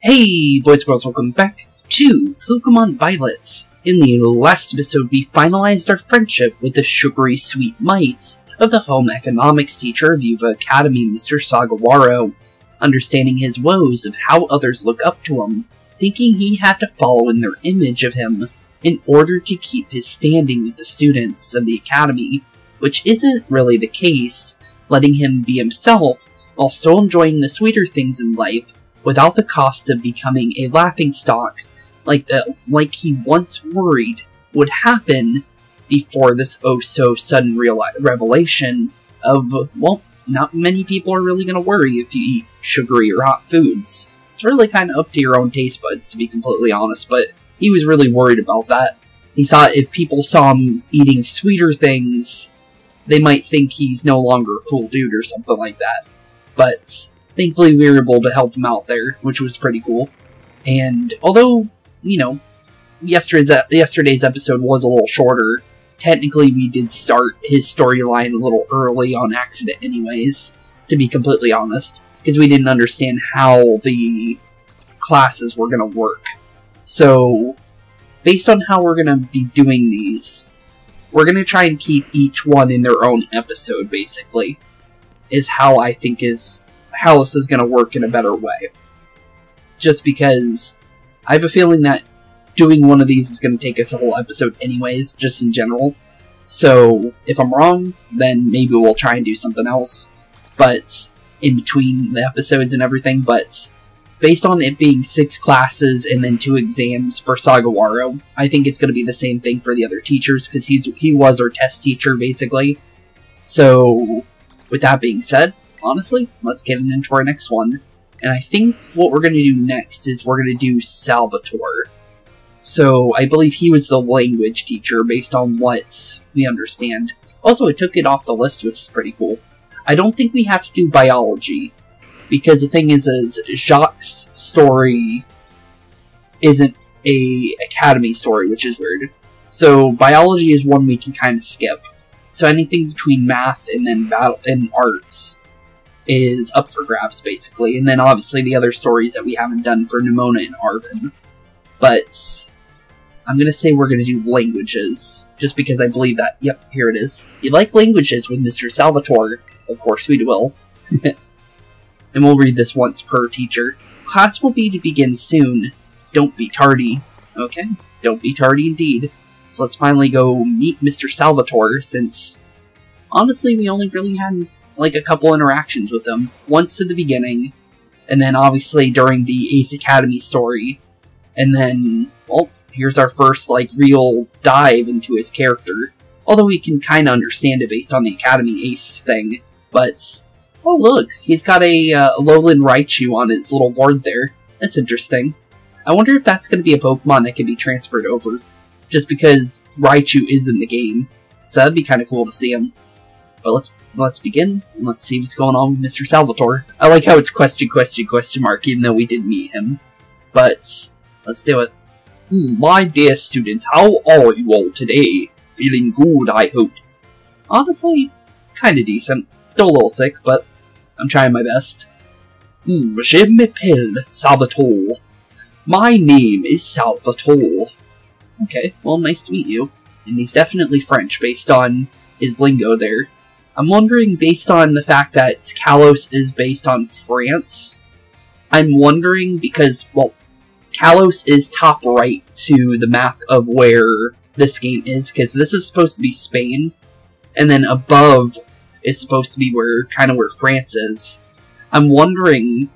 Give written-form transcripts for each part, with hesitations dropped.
Hey boys and girls, welcome back to Pokémon Violet. In the last episode, we finalized our friendship with the sugary sweet mites of the home economics teacher of Uva Academy, Mr. Sagaruaro, understanding his woes of how others look up to him, thinking he had to follow in their image of him in order to keep his standing with the students of the academy, which isn't really the case, letting him be himself while still enjoying the sweeter things in life, without the cost of becoming a laughingstock, like he once worried would happen before this oh-so-sudden revelation of, well, not many people are really going to worry if you eat sugary or hot foods. It's really kind of up to your own taste buds, to be completely honest, but he was really worried about that. He thought if people saw him eating sweeter things, they might think he's no longer a cool dude or something like that. But thankfully, we were able to help him out there, which was pretty cool. And although, you know, yesterday's episode was a little shorter, technically we did start his storyline a little early on accident anyways, to be completely honest, because we didn't understand how the classes were going to work. So, based on how we're going to be doing these, we're going to try and keep each one in their own episode, basically, is how I think how this is going to work in a better way. Just because I have a feeling that doing one of these is going to take us a whole episode anyways, just in general. So, if I'm wrong, then maybe we'll try and do something else, but in between the episodes and everything. But based on it being 6 classes and then 2 exams for Sagaruaro, I think it's going to be the same thing for the other teachers, because he was our test teacher, basically. So, with that being said, honestly, let's get into our next one. And I think what we're going to do next is we're going to do Salvatore. So, I believe he was the language teacher based on what we understand. Also, it took it off the list, which is pretty cool. I don't think we have to do biology, because the thing is Jacques' story isn't a academy story, which is weird. So, biology is one we can kind of skip. So anything between math and then battle and arts is up for grabs, basically. And then obviously the other stories that we haven't done for Nemona and Arven. But I'm going to say we're going to do languages, just because I believe that, yep, here it is. You like languages with Mr. Salvatore? Of course we will. And we'll read this once per teacher. Class will be to begin soon. Don't be tardy. Okay, don't be tardy indeed. So let's finally go meet Mr. Salvatore, since honestly we only really had like a couple interactions with him. Once at the beginning, and then obviously during the Ace Academy story. And then, well, here's our first like real dive into his character. Although we can kind of understand it based on the Academy Ace thing. But, oh look, he's got a Lowland Raichu on his little board there. That's interesting. I wonder if that's going to be a Pokemon that can be transferred over. Just because Raichu is in the game. So that'd be kind of cool to see him. But let's begin, and let's see what's going on with Mr. Salvatore. I like how it's question mark, even though we did meet him. But, let's do it. My dear students, how are you all today? Feeling good, I hope. Honestly, kinda decent. Still a little sick, but I'm trying my best. Je m'appelle Salvatore. My name is Salvatore. Okay, well, nice to meet you. And he's definitely French, based on his lingo there. I'm wondering, based on the fact that Kalos is based on France, I'm wondering, because, well, Kalos is top right to the map of where this game is, because this is supposed to be Spain, and then above is supposed to be where France is. I'm wondering,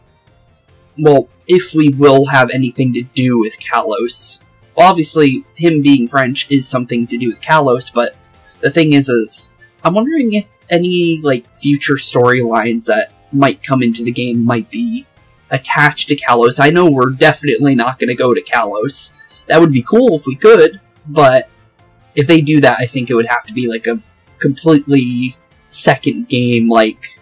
well, if we will have anything to do with Kalos. Well, obviously, him being French is something to do with Kalos, but the thing is I'm wondering if any, like, future storylines that might come into the game might be attached to Kalos. I know we're definitely not going to go to Kalos. That would be cool if we could, but if they do that, I think it would have to be, like, a completely second game, like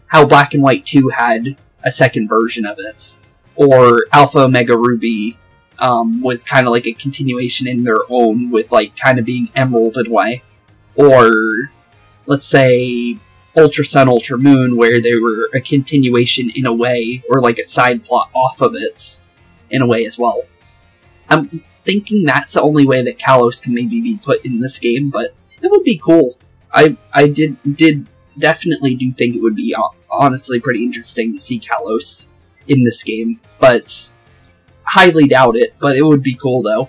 how Black and White 2 had a second version of it, or Alpha Omega Ruby was kind of like a continuation in their own, with like kind of being Emerald in a way. Or, let's say, Ultra Sun, Ultra Moon, where they were a continuation in a way, or like a side plot off of it. in a way as well. I'm thinking that's the only way that Kalos can maybe be put in this game, but it would be cool. I did definitely do think it would be honestly pretty interesting to see Kalos in this game, but highly doubt it, but it would be cool though.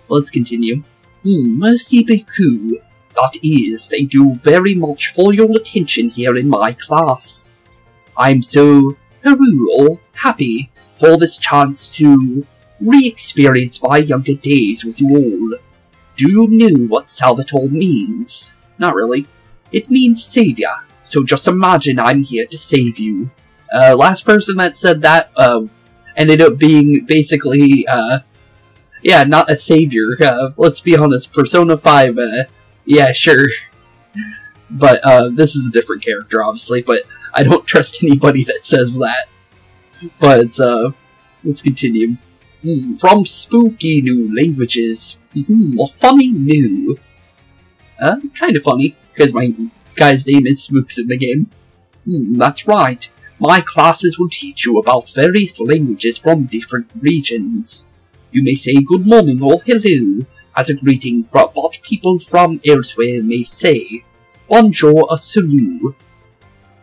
Let's continue. Merci beaucoup. That is, thank you very much for your attention here in my class. I'm so happy for this chance to re-experience my younger days with you all. Do you know what Salvatore means? Not really. It means savior, so just imagine I'm here to save you. Last person that said that, ended up being basically, yeah, not a savior. Let's be honest, Persona 5, yeah, sure. But, this is a different character, obviously, but I don't trust anybody that says that. But, let's continue. From spooky new languages. Funny new. Kinda funny, because my guy's name is Spooks in the game. That's right. My classes will teach you about various languages from different regions. You may say good morning or hello as a greeting, but what people from elsewhere may say. Bonjour or salut.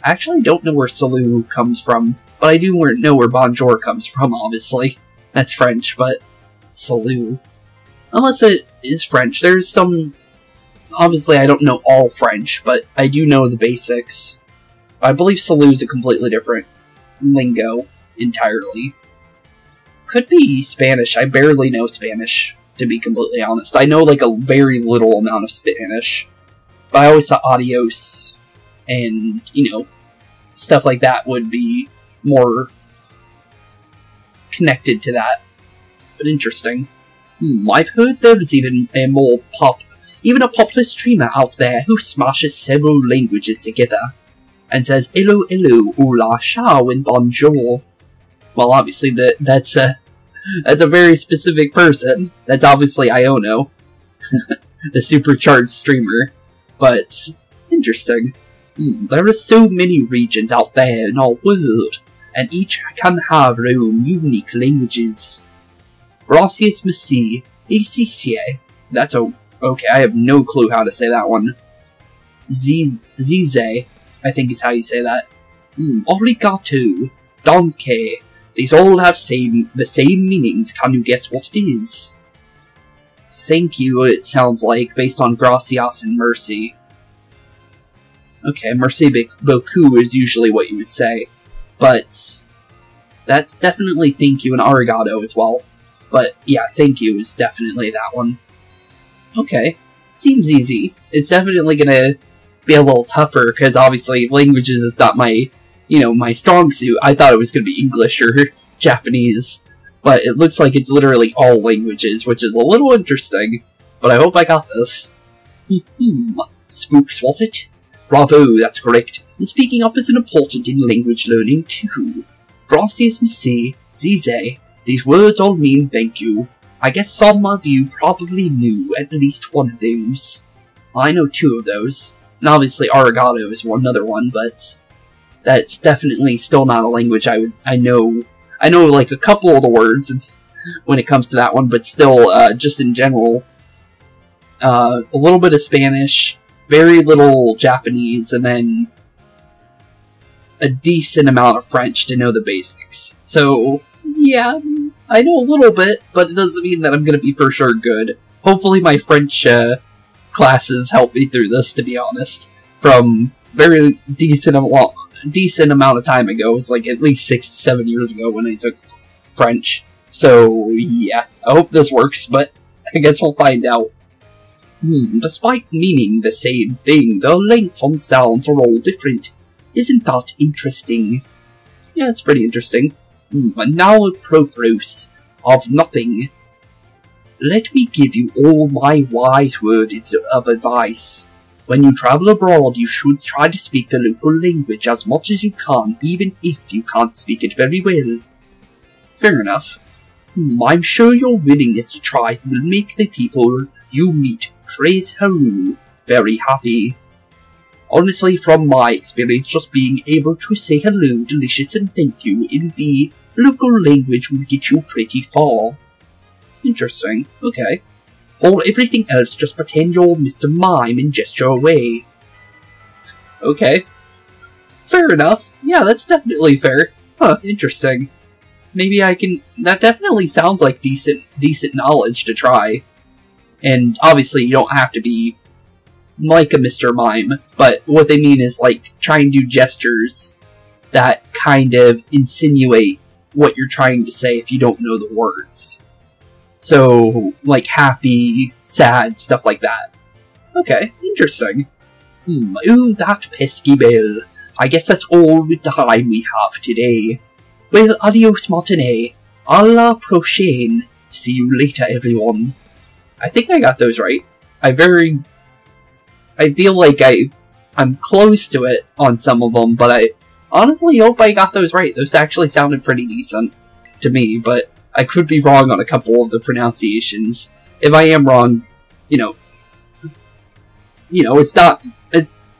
I actually don't know where salut comes from, but I do know where bonjour comes from, obviously. That's French, but salut. Unless it is French, there's some... Obviously, I don't know all French, but I do know the basics. I believe salut is a completely different lingo entirely. Could be Spanish. I barely know Spanish, to be completely honest. I know like a very little amount of Spanish. But I always thought adios and, you know, stuff like that would be more connected to that. But interesting. I've heard there's even a popular streamer out there who smashes several languages together and says hello, hello, hola, ciao, and bonjour. Well, obviously that's a very specific person. That's obviously Iono, the supercharged streamer. But interesting. There are so many regions out there in our world, and each can have their own unique languages. Gracias, merci, ici. That's okay. I have no clue how to say that one. Zize, I think is how you say that. Arigato, danke. These all have the same meanings. Can you guess what it is? Thank you, it sounds like, based on gracias and mercy. Okay, merci beaucoup is usually what you would say. But that's definitely thank you and arigato as well. But yeah, thank you is definitely that one. Okay, seems easy. It's definitely gonna be a little tougher, because obviously languages is not my, you know, my strong suit. I thought it was gonna be English or Japanese, but it looks like it's literally all languages, which is a little interesting, but I hope I got this. Spooks, was it? Bravo, that's correct, and speaking up is important in language learning too. Gracias, merci, zize. These words all mean thank you. I guess some of you probably knew at least one of those. Well, I know two of those, and obviously arigato is another one, but that's definitely still not a language I know. I know like a couple of the words when it comes to that one, but still, just in general, a little bit of Spanish, very little Japanese, and then a decent amount of French to know the basics. So, yeah, I know a little bit, but it doesn't mean that I'm going to be for sure good. Hopefully my French classes help me through this, to be honest. From very decent amount of time ago. It was like at least 6 to 7 years ago when I took French. So, yeah, I hope this works, but I guess we'll find out. Despite meaning the same thing, the lengths on sounds are all different. Isn't that interesting? Yeah, it's pretty interesting. And now apropos of nothing. Let me give you all my wise words of advice. When you travel abroad, you should try to speak the local language as much as you can, even if you can't speak it very well. Fair enough. I'm sure your willingness to try will make the people you meet Trace Haru very happy. Honestly, from my experience, just being able to say hello, delicious, and thank you in the local language will get you pretty far. Interesting, okay. For everything else, just pretend you're Mr. Mime and gesture away. Okay. Fair enough. Yeah, that's definitely fair. Huh, interesting. Maybe I can... That definitely sounds like decent knowledge to try. And obviously you don't have to be like a Mr. Mime, but what they mean is like try and do gestures that kind of insinuate what you're trying to say if you don't know the words. So, like happy, sad, stuff like that. Okay, interesting. Oh, that pesky bell. I guess that's all the time we have today. Well, adios matinee. A la prochaine. See you later, everyone. I think I got those right. I feel like I'm close to it on some of them, but I honestly hope I got those right. Those actually sounded pretty decent to me, but I could be wrong on a couple of the pronunciations. If I am wrong, it's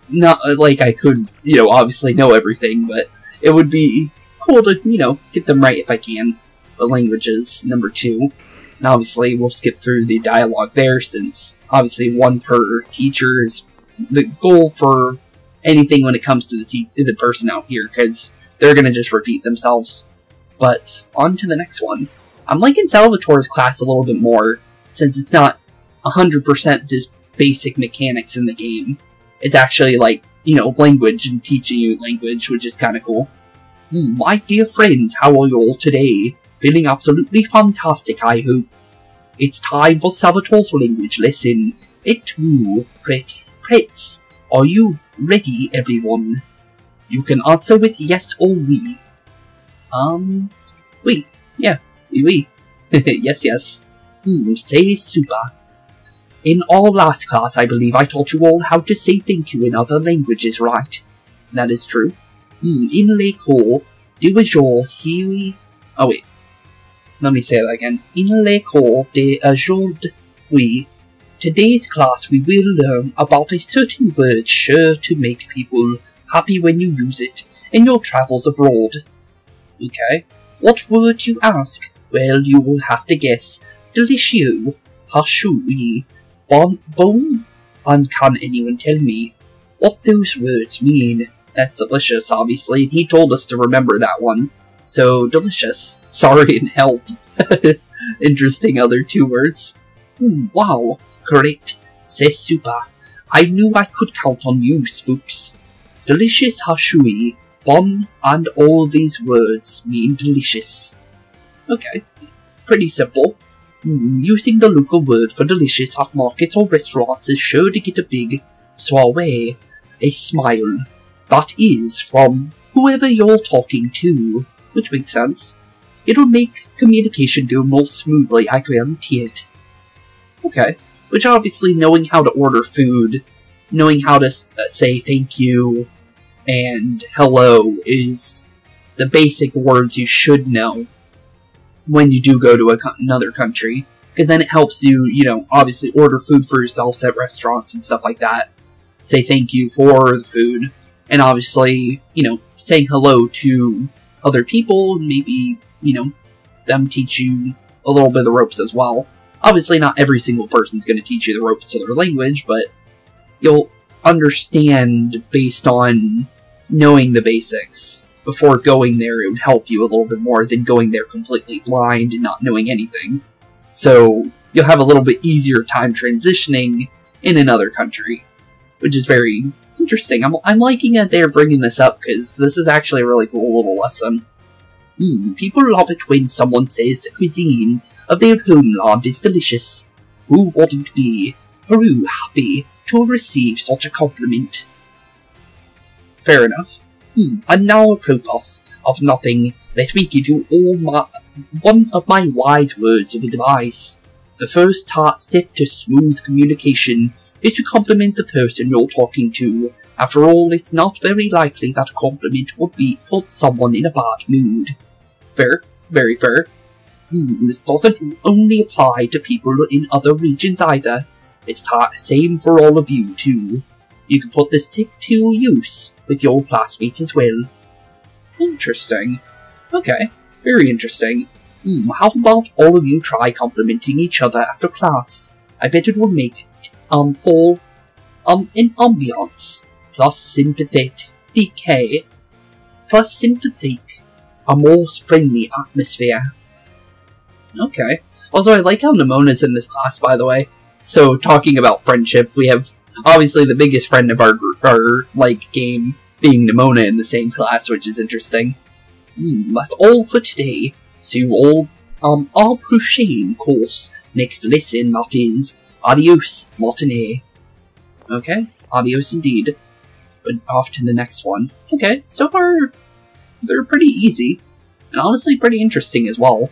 not like I could, obviously know everything, but it would be cool to, get them right if I can. The languages, number 2. And obviously, we'll skip through the dialogue there, since obviously 1 per teacher is the goal for anything when it comes to the person out here, because they're going to just repeat themselves. But, on to the next one. I'm liking Salvatore's class a little bit more, since it's not 100% just basic mechanics in the game. It's actually like, language and teaching you language, which is kind of cool. My dear friends, how are you all today? Feeling absolutely fantastic, I hope. It's time for Salvatore's language lesson. Et vous, prêts? Are you ready, everyone? You can answer with yes or oui. Oui. Yeah, oui. Yes. Say super. In our last class, I believe I taught you all how to say thank you in other languages, right? That is true. In l'école, de jour, here... Oh, wait. Let me say that again. In l'école d'aujourd'hui, today's class we will learn about a certain word sure to make people happy when you use it in your travels abroad. Okay. What word, you ask? Well, you will have to guess. Delicieux, hashui, bon, and can anyone tell me what those words mean? That's delicious, obviously, and he told us to remember that one. So, delicious, sorry, and help. Interesting other 2 words. Wow, correct. C'est super. I knew I could count on you, Spooks. Delicious hashui, bon, and all these words mean delicious. Okay, pretty simple. Using the local word for delicious at markets or restaurants is sure to get a big soiree, a smile. That is from whoever you're talking to, which makes sense. It'll make communication go more smoothly, I guarantee it. Okay, which obviously knowing how to order food, knowing how to say thank you and hello is the basic words you should know when you do go to another country, because then it helps you, obviously order food for yourselves at restaurants and stuff like that. Say thank you for the food, and obviously, saying hello to other people, maybe, them teach you a little bit of the ropes as well. Obviously, not every single person's going to teach you the ropes to their language, but you'll understand based on knowing the basics. Before going there, it would help you a little bit more than going there completely blind and not knowing anything. So, you'll have a little bit easier time transitioning in another country, which is very interesting. I'm liking that they're bringing this up, because this is actually a really cool little lesson. People love it when someone says the cuisine of their homeland is delicious. Who wouldn't be happy to receive such a compliment? Fair enough. And now, apropos of nothing, let me give you all one of my wise words of advice. The first step to smooth communication is to compliment the person you're talking to. After all, it's not very likely that a compliment would put someone in a bad mood. Fair, very fair. This doesn't only apply to people in other regions either. It's the same for all of you too. You can put this tip to use with your classmates as well. Interesting. Okay. Very interesting. How about all of you try complimenting each other after class? I bet it will make, for, an ambiance. Plus sympathetic, a more friendly atmosphere. Okay. Also, I like how Nemona's in this class, by the way. So, talking about friendship, we have, obviously, the biggest friend of our game being Nemona in the same class, which is interesting. That's all for today. See you all, our prochaine course. Next lesson, that is. Adios, matinee. Okay, adios indeed. But off to the next one. Okay, so far, they're pretty easy. And honestly, pretty interesting as well.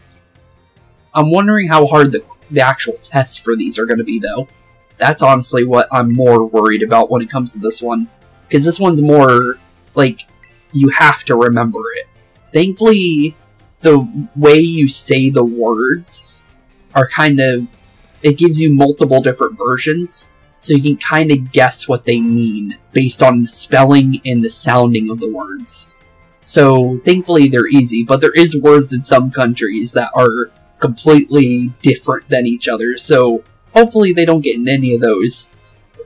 I'm wondering how hard the actual tests for these are going to be, though. That's honestly what I'm more worried about when it comes to this one. Because this one's more, like, you have to remember it. Thankfully, the way you say the words are kind of... It gives you multiple different versions, so you can kind of guess what they mean based on the spelling and the sounding of the words. So, thankfully, they're easy, but there is words in some countries that are completely different than each other, so hopefully they don't get in any of those.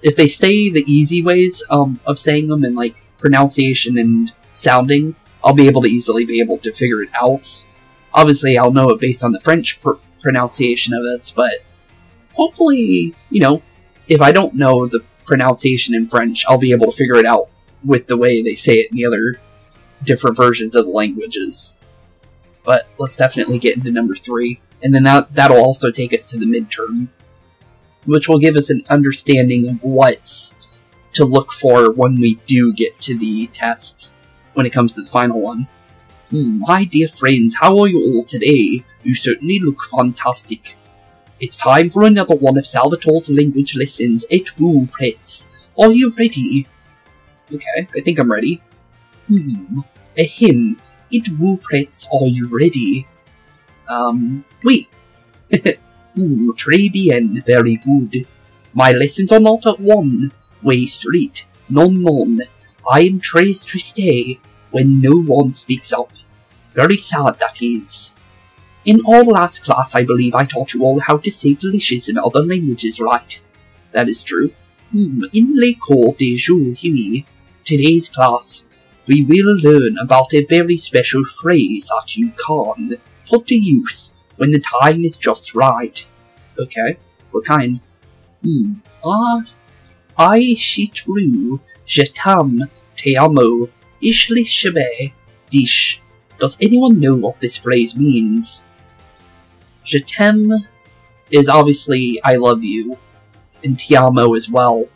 If they stay the easy ways of saying them in, like, pronunciation and sounding, I'll be able to figure it out. Obviously, I'll know it based on the French pronunciation of it, but hopefully, you know, if I don't know the pronunciation in French, I'll be able to figure it out with the way they say it in the other different versions of the languages. But let's definitely get into number 3, and then that'll also take us to the midterm, which will give us an understanding of what to look for when we do get to the tests, when it comes to the final one. My dear friends, how are you all today? You certainly look fantastic. It's time for another one of Salvatore's language lessons at vous prêts. Are you ready? Okay, I think I'm ready. Ahem. At vous prêts, are you ready? Oui. Très bien, very good. My lessons are not at one-way street. Non. I am très triste when no one speaks up. Very sad, that is. In our last class, I believe I taught you all how to say delicious in other languages, right? That is true. In les cours de jour, today's class, we will learn about a very special phrase that you can put to use when the time is just right. Okay, what kind? I shitru, je t'aime, te amo, ishli shebe, dish. Does anyone know what this phrase means? Je t'aime is obviously I love you, and ti amo as well.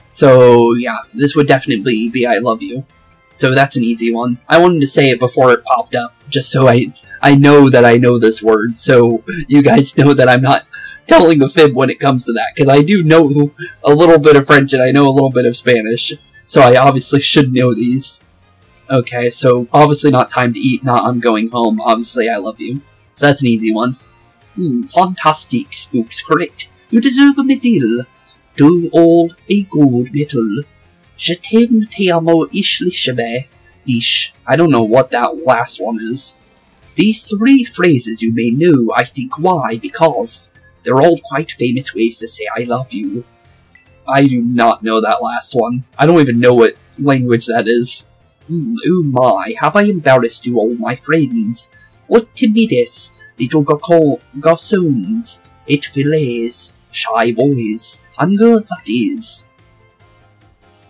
So yeah, this would definitely be I love you. So that's an easy one. I wanted to say it before it popped up, just so I know that I know this word, so you guys know that I'm not telling a fib when it comes to that, because I do know a little bit of French and I know a little bit of Spanish, so I obviously should know these. Okay, so obviously not time to eat, not I'm going home, obviously I love you. So that's an easy one. Fantastic, Spooks, correct. You deserve a medal. Do all a gold medal. Je t'aime, te amo, ishli shebe, dish. I don't know what that last one is. These 3 phrases you may know, I think. Why? Because they're all quite famous ways to say I love you. I do not know that last one. I don't even know what language that is. Oh my, have I embarrassed you all, my friends? What timides, little garçons, et filets, shy boys, and girls that is.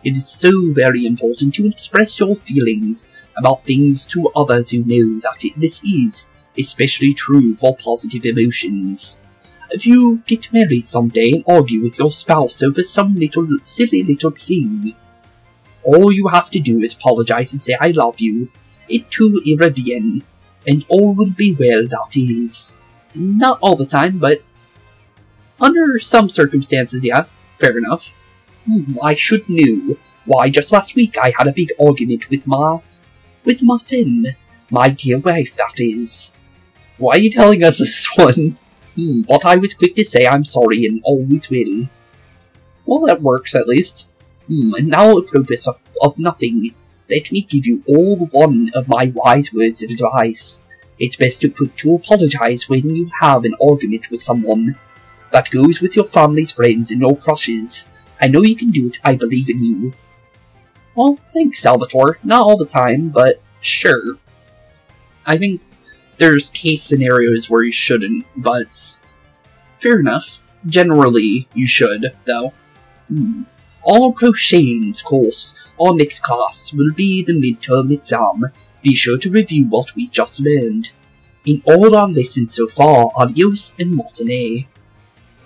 It is so very important to express your feelings about things to others who know that this is especially true for positive emotions. If you get married someday and argue with your spouse over some silly little thing, all you have to do is apologize and say I love you, et tout ira bien, and all will be well, that is. Not all the time, but under some circumstances, yeah, fair enough. I should know. Why, just last week I had a big argument with my friend, my dear wife, that is. Why are you telling us this one? But I was quick to say I'm sorry and always will. Well, that works at least. And now apropos of nothing, let me give you all one of my wise words of advice. It's best to quick to apologize when you have an argument with someone. That goes with your family's friends and your crushes. I know you can do it, I believe in you. Well, thanks, Salvatore. Not all the time, but sure. I think there's case scenarios where you shouldn't, but fair enough. Generally, you should, though. All prochaines course, our next class will be the midterm exam. Be sure to review what we just learned. In all our lessons so far, adios and matinee.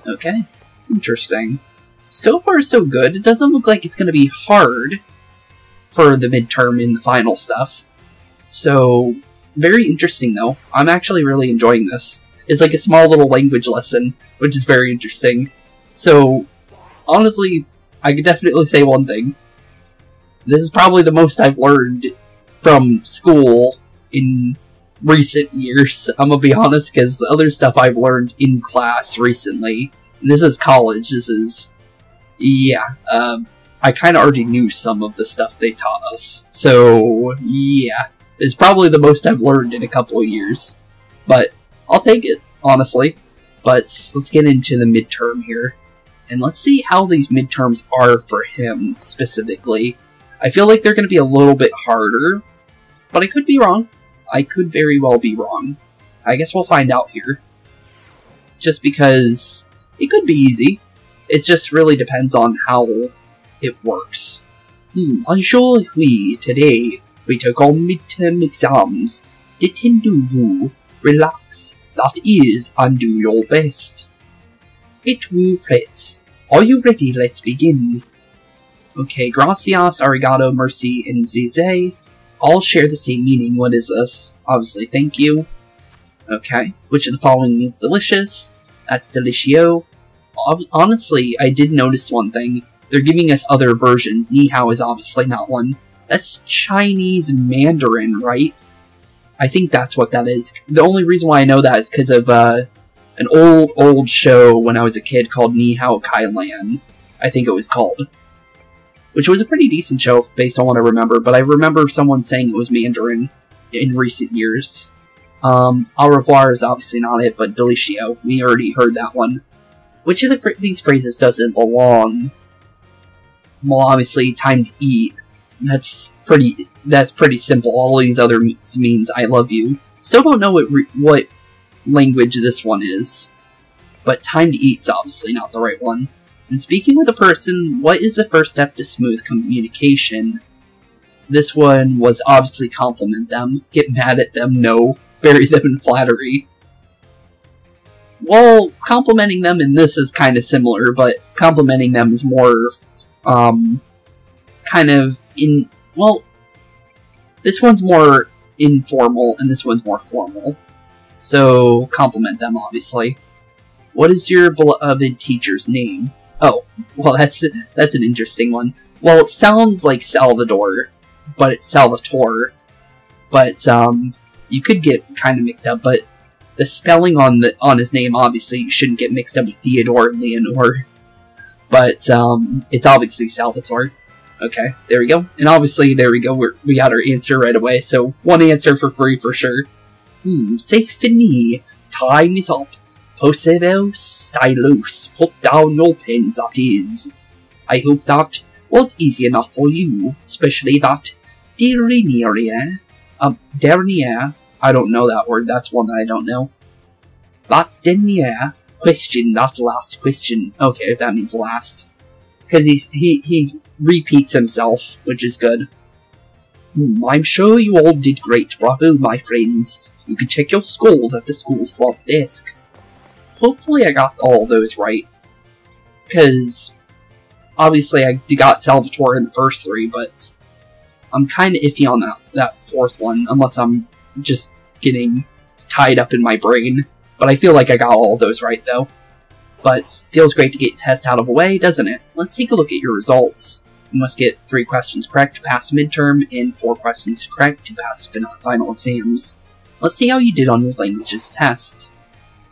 Okay, interesting. So far so good. It doesn't look like it's going to be hard for the midterm and the final stuff. So, very interesting though. I'm actually really enjoying this. It's like a small little language lesson, which is very interesting. So, honestly, I could definitely say one thing. This is probably the most I've learned from school in recent years. I'm gonna be honest, because the other stuff I've learned in class recently, and this is college, this is, yeah, I kind of already knew some of the stuff they taught us. So, yeah, it's probably the most I've learned in a couple of years. But, I'll take it, honestly. But, let's get into the midterm here. And let's see how these midterms are for him, specifically. I feel like they're going to be a little bit harder, but I could be wrong. I could very well be wrong. I guess we'll find out here. Just because it could be easy. It just really depends on how it works. Aujourd'hui, today, we took our midterm exams. Détendez-vous, relax, that is, and do your best. Êtes-vous prêts? Are you ready? Let's begin. Okay, gracias, arigato, merci, and zizé all share the same meaning. What is this? Obviously, thank you. Okay, which of the following means delicious? That's delicio. Honestly, I did notice one thing. They're giving us other versions. Ni hao is obviously not one. That's Chinese Mandarin, right? I think that's what that is. The only reason why I know that is because of an old show when I was a kid called Ni Hao Kai Lan, I think it was called. Which was a pretty decent show based on what I remember, but I remember someone saying it was Mandarin in recent years. Au revoir is obviously not it, but delicio. We already heard that one. Which of these phrases doesn't belong? Well, obviously, time to eat. That's pretty simple. All these other means I love you. Still don't know what language this one is. But time to eat's obviously not the right one. And speaking with a person, what is the first step to smooth communication? This one was obviously compliment them. Get mad at them, no. Bury them in flattery. Well, complimenting them in this is kind of similar, but complimenting them is more, kind of well, this one's more informal, and this one's more formal. So, compliment them, obviously. What is your beloved teacher's name? Oh, well, that's an interesting one. Well, it sounds like Salvador, but it's Salvatore. But, you could get kind of mixed up, but the spelling on his name, obviously, you shouldn't get mixed up with Theodore and Leonore. But, it's obviously Salvatore. Okay, there we go. And obviously, there we go, we got our answer right away, so one answer for free for sure. C'est fini. Time is up. Posez-vous stylus. Put down your pens, that is. I hope that was easy enough for you, especially that dernier. Dernier. I don't know that word, that's one that I don't know. That dernier question, that last question. Okay, that means last. Because he repeats himself, which is good. I'm sure you all did great. Bravo, my friends. You can check your scores at the school's front desk. Hopefully I got all those right. Because, obviously I got Salvatore in the first three, but I'm kind of iffy on that fourth one, unless I'm just getting tied up in my brain. But I feel like I got all those right, though. But, feels great to get the test out of the way, doesn't it? Let's take a look at your results. You must get 3 questions correct to pass midterm, and 4 questions correct to pass final exams. Let's see how you did on your languages test.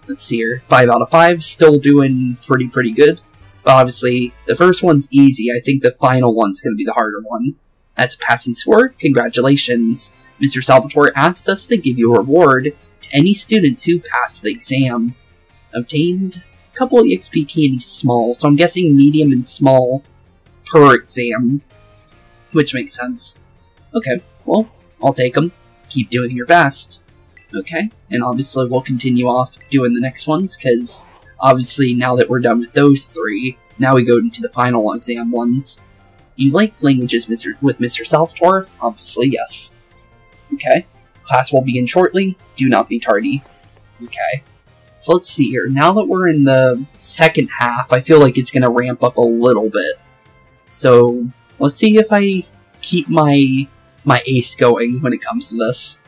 Let's see here, 5 out of 5, still doing pretty good. But obviously, the first one's easy. I think the final one's going to be the harder one. That's a passing score. Congratulations. Mr. Salvatore asked us to give you a reward. any students who pass the exam. Obtained a couple of EXP candies small, so I'm guessing medium and small per exam, which makes sense. Okay, well, I'll take them. Keep doing your best. Okay, and obviously we'll continue off doing the next ones, because obviously now that we're done with those 3, now we go into the final exam ones. You like languages with Mr. Salvatore? Obviously, yes. Okay, class will begin shortly. Do not be tardy. Okay, so let's see here. Now that we're in the second half, I feel like it's going to ramp up a little bit. So, let's see if I keep my ace going when it comes to this.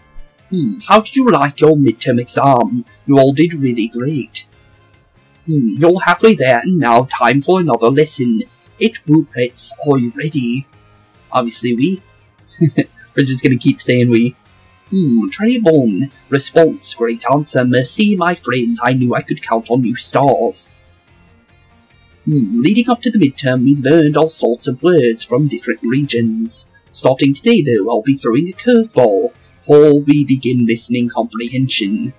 How did you like your midterm exam? You all did really great. You're halfway there, and now time for another lesson. It Ruplets, are you ready? Obviously we. We're just gonna keep saying we. Trebon. Response, great answer. Merci, my friend. I knew I could count on you stars. Leading up to the midterm, we learned all sorts of words from different regions. Starting today, though, I'll be throwing a curveball before we begin listening comprehension.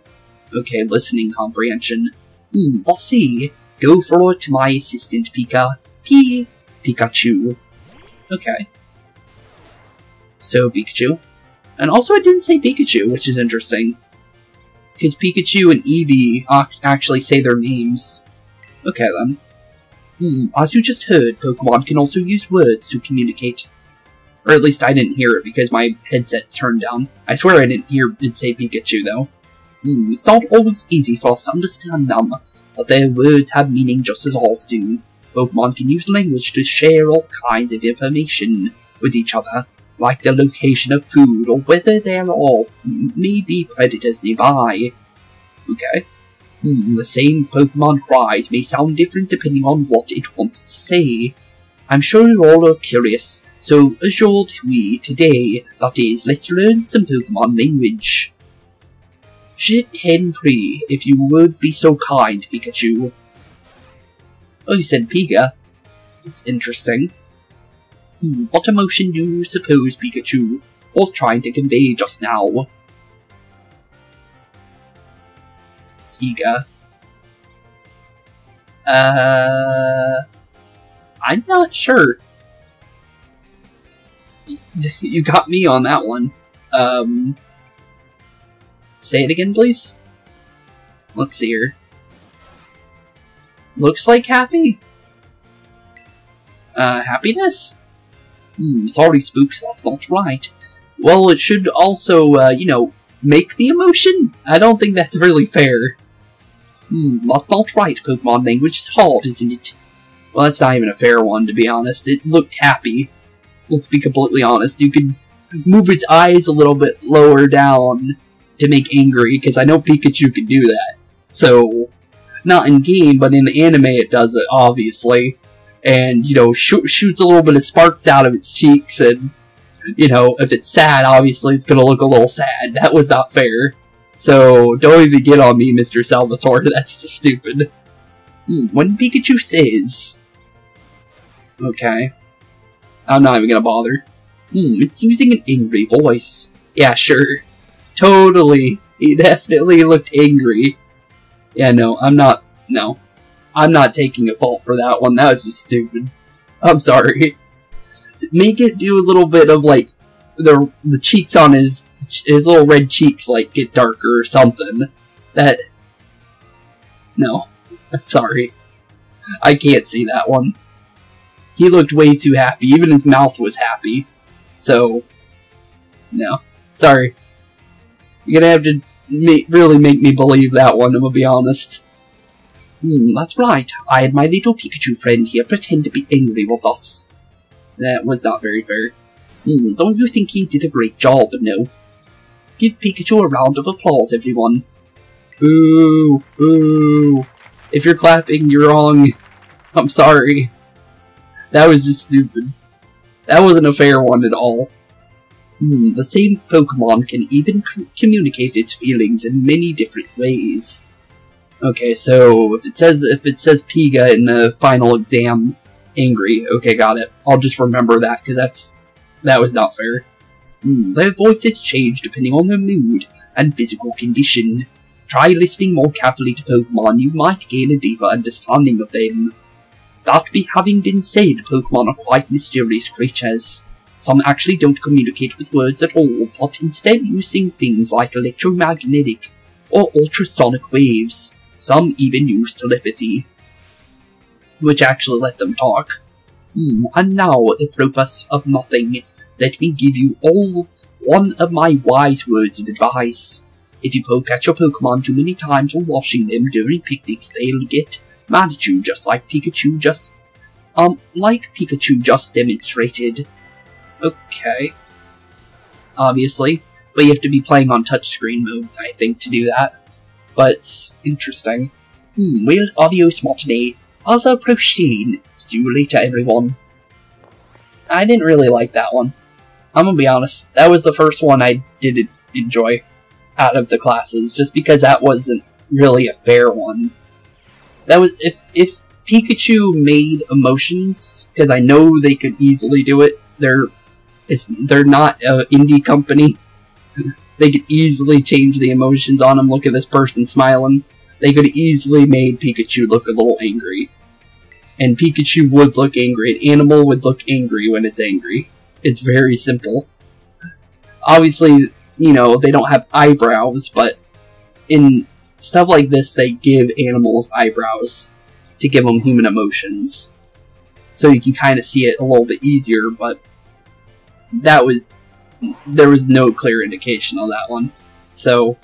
Okay, listening comprehension. Let's see. Go for it, my assistant Pikachu. Okay. So, Pikachu. And also I didn't say Pikachu, which is interesting. Because Pikachu and Eevee actually say their names. Okay then. As you just heard, Pokemon can also use words to communicate. Or at least I didn't hear it because my headset's turned down. I swear I didn't hear it say Pikachu though. It's not always easy for us to understand them, but their words have meaning just as ours do. Pokemon can use language to share all kinds of information with each other, like the location of food or whether there are maybe predators nearby. Okay. The same Pokemon cries may sound different depending on what it wants to say. I'm sure you all are curious, so aujourd'hui, today, that is, let's learn some Pokemon language. Je t'en prie, if you would be so kind, Pikachu. Oh, you said Pika. It's interesting. What emotion do you suppose Pikachu was trying to convey just now? Pika. I'm not sure. You got me on that one. Say it again, please? Let's see here. Looks like happy? Happiness? Sorry, Spooks, that's not right. Well, it should also, you know, make the emotion? I don't think that's really fair. That's not right. Pokemon language is hard, isn't it? Well, that's not even a fair one, to be honest. It looked happy. Let's be completely honest. You could move its eyes a little bit lower down to make angry, because I know Pikachu can do that. So, not in-game, but in the anime it does it, obviously. And, you know, shoots a little bit of sparks out of its cheeks, and, you know, if it's sad, obviously it's gonna look a little sad. That was not fair. So, don't even get on me, Mr. Salvatore, that's just stupid. When Pikachu says... Okay. I'm not even gonna bother. It's using an angry voice. Yeah, sure. Totally. He definitely looked angry. Yeah, no, I'm not taking a fault for that one. That was just stupid. I'm sorry. Make it do a little bit of, like, the cheeks on his little red cheeks, like, get darker or something. That... No. Sorry. I can't see that one. He looked way too happy. Even his mouth was happy. So... No. Sorry. You're gonna have to really make me believe that one, I'm gonna be honest. That's right. I had my little Pikachu friend here pretend to be angry with us. That was not very fair. Don't you think he did a great job, no? Give Pikachu a round of applause, everyone. Boo! Boo! If you're clapping, you're wrong. I'm sorry. That was just stupid. That wasn't a fair one at all. The same Pokemon can even communicate its feelings in many different ways. Okay, so if it says Pika in the final exam, angry. Okay, got it. I'll just remember that because that was not fair. Their voices change depending on their mood and physical condition. Try listening more carefully to Pokemon, you might gain a deeper understanding of them. That having been said, Pokemon are quite mysterious creatures. Some actually don't communicate with words at all, but instead using things like electromagnetic or ultrasonic waves. Some even use telepathy, which actually let them talk. And now, the purpose of nothing, let me give you all one of my wise words of advice. If you poke at your Pokemon too many times while washing them during picnics, they'll get mad at you, just like Pikachu just demonstrated. Okay. Obviously. But you have to be playing on touchscreen mode, I think, to do that. But, interesting. Well, adios, Martinet. I'll proceed. See you later, everyone. I didn't really like that one. I'm gonna be honest, that was the first one I didn't enjoy out of the classes, just because that wasn't really a fair one. That was, if Pikachu made emotions, because I know they could easily do it, they're not an indie company. They could easily change the emotions on him. Look at this person smiling. They could easily made Pikachu look a little angry. And Pikachu would look angry. An animal would look angry when it's angry. It's very simple. Obviously, you know, they don't have eyebrows, but in stuff like this, they give animals eyebrows to give them human emotions. So you can kind of see it a little bit easier, but there was no clear indication on that one. So,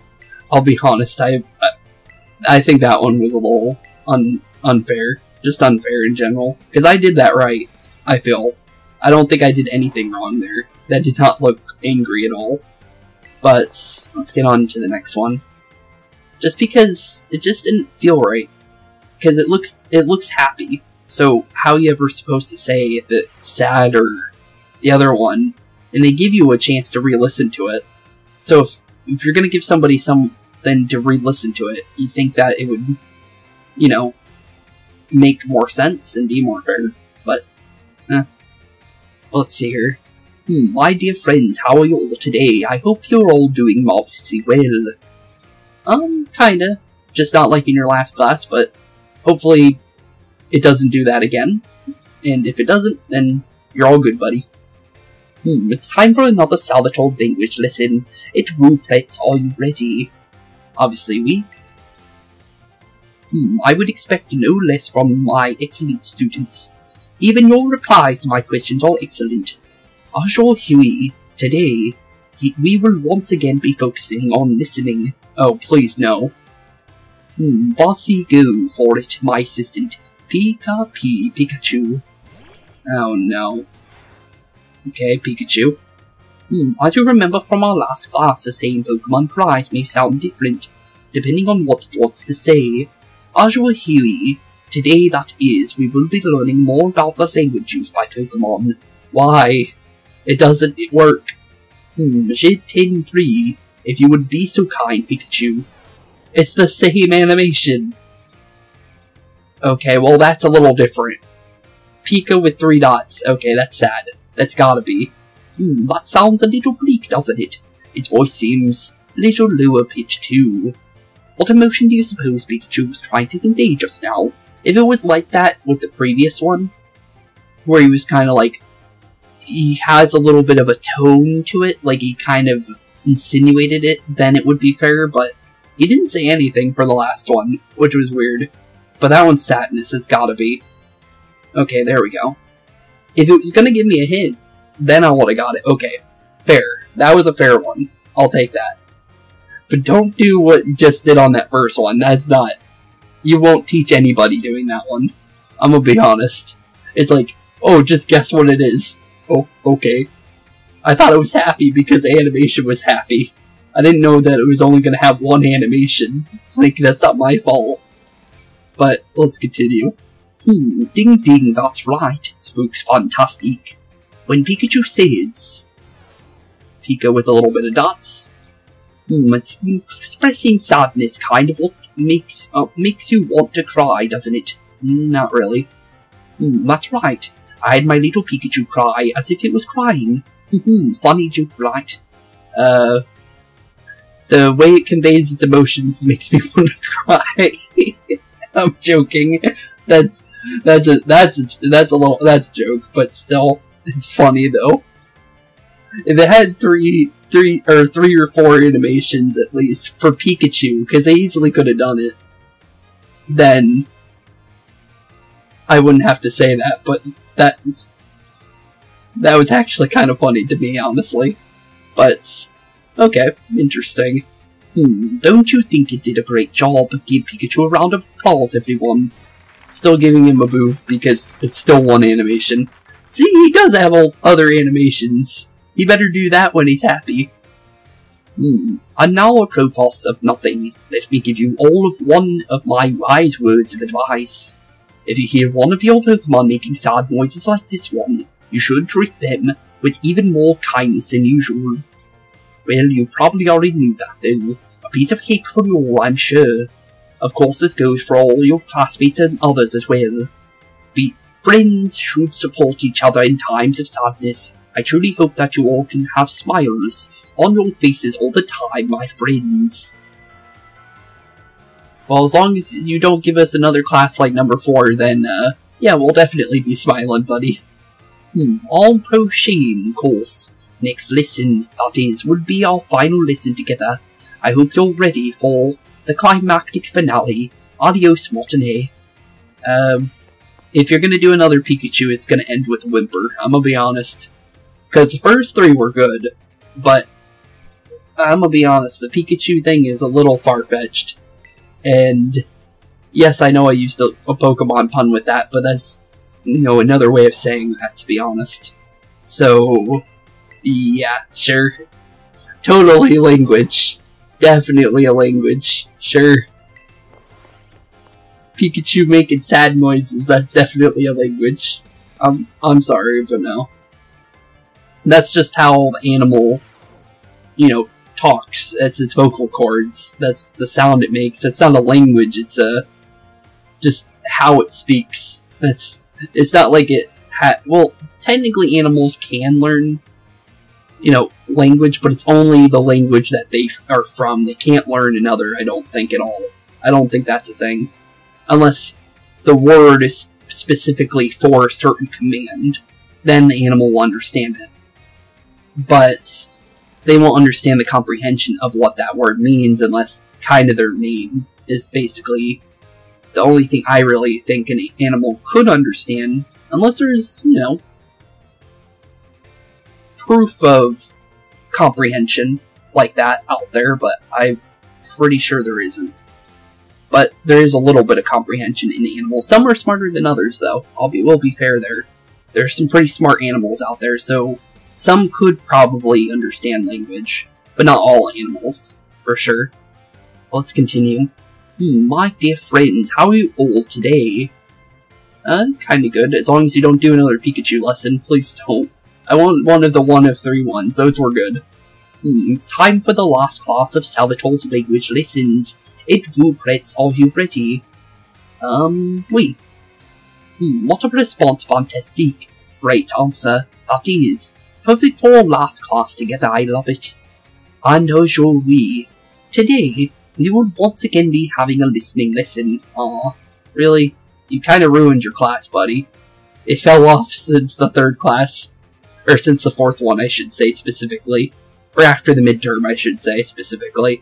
I'll be honest, I think that one was a little unfair. Just unfair in general. Because I did that right, I feel. I don't think I did anything wrong there. That did not look angry at all. But, let's get on to the next one. Just because it just didn't feel right. Because it looks happy. So, how are you ever supposed to say if it's sad or the other one? And they give you a chance to re-listen to it. So if you're going to give somebody something to re-listen to it, you think that it would, you know, make more sense and be more fair. But, let's see here. My dear friends, how are you all today? I hope you're all doing marvelously well. Kinda. Just not like in your last class, but hopefully it doesn't do that again. And if it doesn't, then you're all good, buddy. It's time for another Salvatore language lesson. At Ruplets, are you ready? Obviously, we. I would expect no less from my excellent students. Even your replies to my questions are excellent. Bonjour, Huey. Today, we will once again be focusing on listening. Oh, please no. Bossy, go for it, my assistant. Pikachu. Oh no. Okay, Pikachu. As you remember from our last class, the same Pokemon cries may sound different, depending on what it wants to say. As you are Huey, today that is, we will be learning more about the language used by Pokemon. Why? It doesn't work. J103, if you would be so kind, Pikachu. It's the same animation. Okay, well that's a little different. Pika with 3 dots. Okay, that's sad. That's gotta be. That sounds a little bleak, doesn't it? Its voice seems a little lower pitched too. What emotion do you suppose Pikachu was trying to convey just now? If it was like that with the previous one, where he was kind of like, he has a little bit of a tone to it, like he kind of insinuated it, then it would be fair, but he didn't say anything for the last one, which was weird. But that one's sadness, it's gotta be. Okay, there we go. If it was gonna give me a hint, then I would've got it. Okay, fair. That was a fair one. I'll take that. But don't do what you just did on that first one. That's not... You won't teach anybody doing that one. I'm gonna be honest. It's like, oh, just guess what it is. Oh, okay. I thought it was happy because the animation was happy. I didn't know that it was only gonna have one animation. Like, that's not my fault. But, let's continue. Ding ding, that's right. Spooks fantastic. When Pikachu says... Pika with a little bit of dots. It's expressing sadness, kind of what makes you want to cry, doesn't it? Not really. That's right. I had my little Pikachu cry as if it was crying. Funny joke, right? The way it conveys its emotions makes me want to cry. I'm joking. That's a joke, but still, it's funny though. If it had three or four animations at least for Pikachu, because they easily could have done it, then I wouldn't have to say that. But that was actually kind of funny to me, honestly. But okay, interesting. Don't you think it did a great job? Give Pikachu a round of applause, everyone. Still giving him a boo because it's still one animation. See, he does have other animations. He better do that when he's happy. And now, apropos of nothing, let me give you all of one of my wise words of advice. If you hear one of your Pokemon making sad noises like this one, you should treat them with even more kindness than usual. Well, you probably already knew that, though. A piece of cake for you all, I'm sure. Of course, this goes for all your classmates and others as well. Friends should support each other in times of sadness. I truly hope that you all can have smiles on your faces all the time, my friends. Well, as long as you don't give us another class like number 4, then, yeah, we'll definitely be smiling, buddy. En prochaine course. Next lesson, that is, will be our final lesson together. I hope you're ready for the climactic finale. Adios, Martinet. If you're gonna do another Pikachu, it's gonna end with a whimper. I'm gonna be honest. Because the first 3 were good, but I'm gonna be honest, the Pikachu thing is a little far-fetched. And yes, I know I used a Pokemon pun with that, but that's, you know, another way of saying that, to be honest. So, yeah, sure. Totally language. Definitely a language. Sure. Pikachu making sad noises, that's definitely a language. I'm sorry, but no. That's just how the animal, you know, talks. It's its vocal cords. That's the sound it makes. It's not a language, it's just how it speaks. It's not like it well, technically animals can learn, you know, language, but it's only the language that they are from. They can't learn another, I don't think, at all. I don't think that's a thing. Unless the word is specifically for a certain command, then the animal will understand it. But they won't understand the comprehension of what that word means unless kind of their name is basically the only thing I really think an animal could understand, unless there's, you know, proof of comprehension like that out there, but I'm pretty sure there isn't. But there is a little bit of comprehension in animals. Some are smarter than others, though. We'll be fair there. There's some pretty smart animals out there, so some could probably understand language, but not all animals, for sure. Let's continue. My dear friends, how are you all today? Kinda good, as long as you don't do another Pikachu lesson, please don't. I want one of the 3 ones, those were good. It's time for the last class of Salvatore's language lessons. Et vous prêts, are you ready? Oui. What a response, fantastique. Great answer, that is. Perfect for our last class together, I love it. And aujourd'hui, today, we will once again be having a listening lesson. Aw, really? You kinda ruined your class, buddy. It fell off since the 3rd class. Or since the 4th one, I should say, specifically. Or after the midterm, I should say, specifically.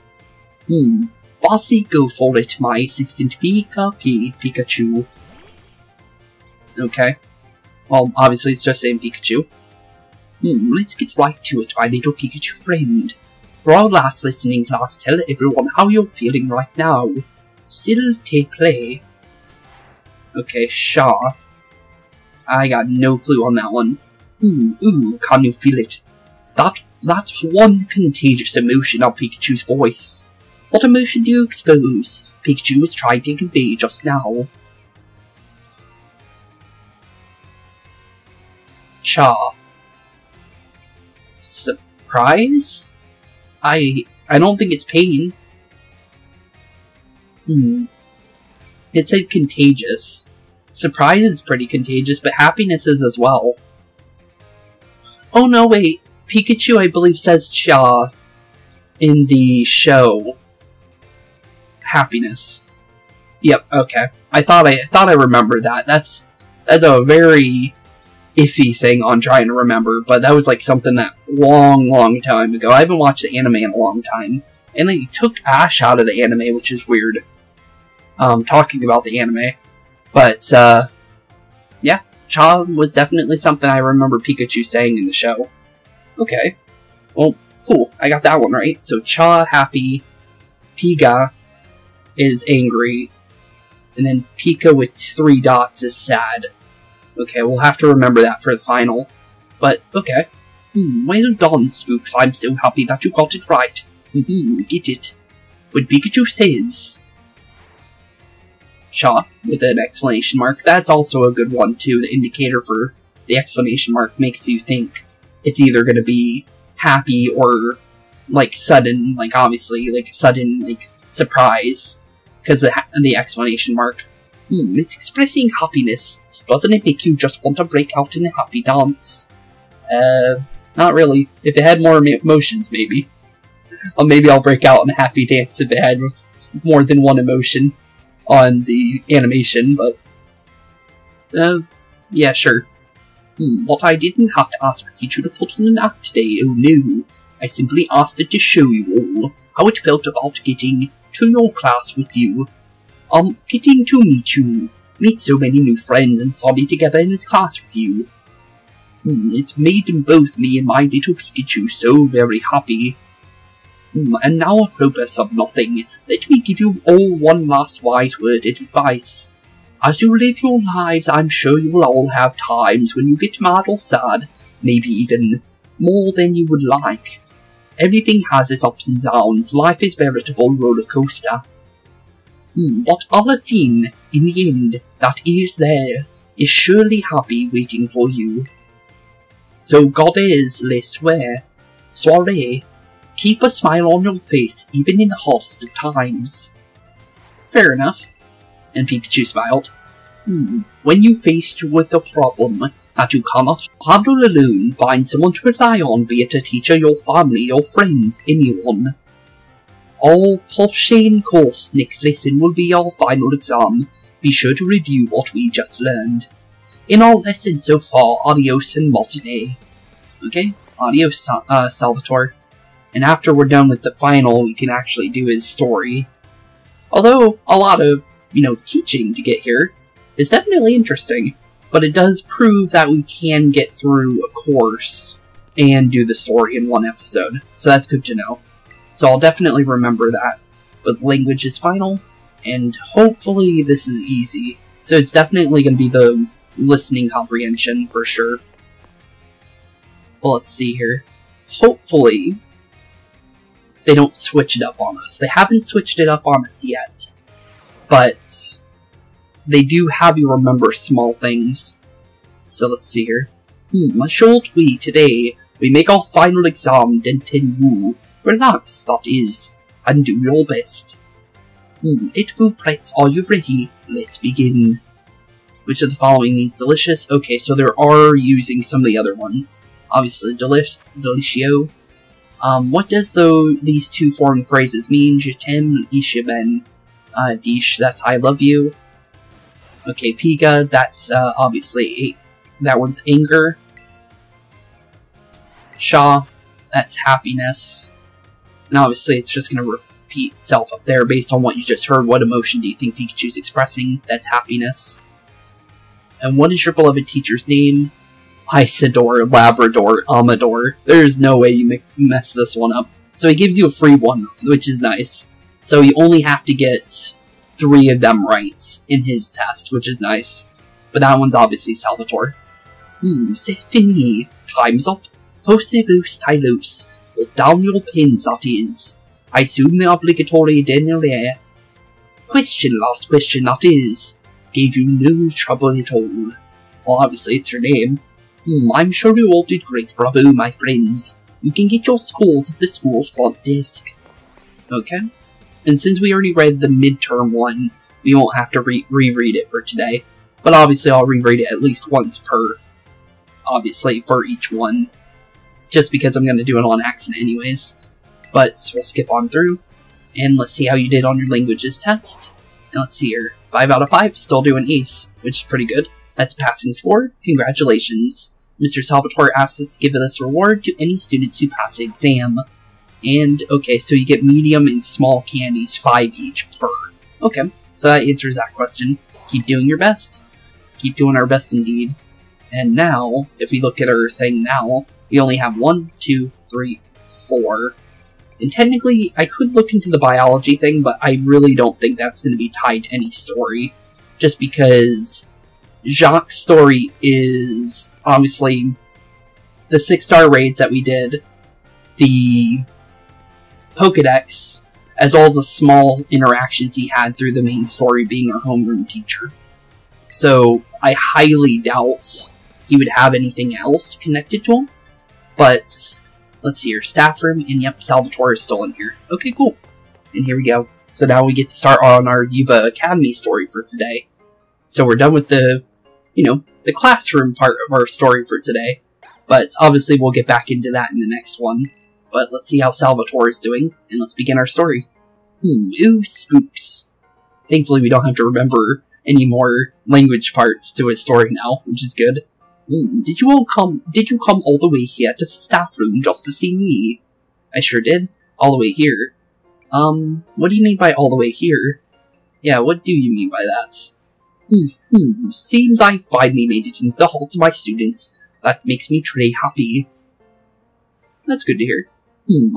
Bossy, go for it, my assistant Pikachu. Okay. Well, obviously it's just saying Pikachu. Let's get right to it, my little Pikachu friend. For our last listening class, tell everyone how you're feeling right now. S'il te plaît. Okay, sure. I got no clue on that one. Ooh, can you feel it? That's one contagious emotion of Pikachu's voice. What emotion do you expose Pikachu was trying to convey just now? Cha. Surprise? I don't think it's pain. It said contagious. Surprise is pretty contagious, but happiness is as well. Oh no, wait. Pikachu, I believe, says cha. in the show, happiness. Yep, okay. I thought I remembered that. That's a very iffy thing on trying to remember, but that was like something that long time ago. I haven't watched the anime in a long time. And they took Ash out of the anime, which is weird. Talking about the anime. But, yeah. Cha was definitely something I remember Pikachu saying in the show. Okay. Well, cool. I got that one right. So, Cha, happy. Piga is angry. And then Pika with 3 dots is sad. Okay, we'll have to remember that for the final. But, okay. Well done, Spooks. I'm so happy that you got it right. Get it. When Pikachu says... Cha, with an exclamation mark. That's also a good one, too. The indicator for the exclamation mark makes you think it's either going to be happy or, like, sudden. Like, obviously, like, sudden, like, surprise. Because of the exclamation mark. It's expressing happiness. Doesn't it make you just want to break out in a happy dance? Not really. If it had more emotions, maybe. Or maybe I'll break out in a happy dance if it had more than one emotion on the animation, but... yeah, sure. But I didn't have to ask Pikachu to put on an act today, oh no. I simply asked it to show you all how it felt about getting to your class with you. Getting to meet you. Meet so many new friends and study together in this class with you. It's made both me and my little Pikachu so very happy. And now apropos of nothing, let me give you all one last wise word of advice. As you live your lives, I'm sure you will all have times when you get mad or sad, maybe even more than you would like. Everything has its ups and downs, life is a veritable roller coaster. But Arven, in the end, that is there, is surely happy waiting for you. So goddess, le swear, soiree, keep a smile on your face even in the hottest of times. Fair enough. And Pikachu smiled. When you faced with a problem that you cannot handle alone, find someone to rely on, be it a teacher, your family, your friends, anyone. Our Pokémon course next lesson will be our final exam. Be sure to review what we just learned. In our lesson so far, adios and matane. Okay, adios, Salvatore. And after we're done with the final, we can actually do his story. Although, a lot of, teaching to get here is definitely interesting. But it does prove that we can get through a course and do the story in one episode. So that's good to know. So I'll definitely remember that. But language is final, and hopefully this is easy. So it's definitely going to be the listening comprehension for sure. Well, let's see here. Hopefully they don't switch it up on us. They haven't switched it up on us yet. But they do have you remember small things. So let's see here. A short way today. We make our final exam, Dentenwu. Relax, that is, and do your best. It will prets, are you ready? Let's begin. Which of the following means delicious? Okay, so they are using some of the other ones. Obviously, delicio. What does these two foreign phrases mean? Je t'aime, ishiben. Dish, that's I love you. Okay, Piga, that's obviously that one's anger. Sha, that's happiness. And obviously it's just going to repeat itself up there based on what you just heard. What emotion do you think Pikachu's expressing? That's happiness. And what is your beloved teacher's name? Isidore, Labrador, Amador. There's no way you mess this one up. So he gives you a free one, which is nice. So you only have to get 3 of them right in his test, which is nice. But that one's obviously Salvatore. C'est fini. Time's up. Posez-vous stylos. Put down your pens, that is. I assume the obligatory dernier. Question, last question, that is. Gave you no trouble at all. Well, obviously it's your name. I'm sure you all did great, bravo, my friends. You can get your scores at the school's front desk. Okay. And since we already read the midterm one, we won't have to reread it for today. But obviously I'll reread it at least once per, obviously, for each one. Just because I'm going to do it on accident anyways. but we'll skip on through, and let's see how you did on your languages test. And let's see here, 5 out of 5, still doing ace, which is pretty good. That's a passing score, congratulations. Mr. Salvatore asks us to give this reward to any students who pass the exam. And, okay, so you get medium and small candies, 5 each per. Okay, so that answers that question. Keep doing your best. Keep doing our best indeed. And now, if we look at our thing now, we only have 1, 2, 3, 4. And technically, I could look into the biology thing, but I really don't think that's going to be tied to any story. Just because Jacques' story is, obviously, the 6-star raids that we did, the Pokedex, as well as the small interactions he had through the main story being our homeroom teacher. So, I highly doubt he would have anything else connected to him. But, let's see here, staff room, and yep, Salvatore is still in here. Okay, cool. And here we go. So now we get to start on our Uva Academy story for today. So we're done with the, the classroom part of our story for today. But obviously we'll get back into that in the next one. But let's see how Salvatore is doing, and let's begin our story. Ooh, Spooks. Thankfully we don't have to remember any more language parts to his story now, which is good. Did you come all the way here to the staff room just to see me? I sure did. All the way here. What do you mean by all the way here? Yeah, what do you mean by that? Seems I finally made it into the hall to my students. That makes me truly happy. That's good to hear.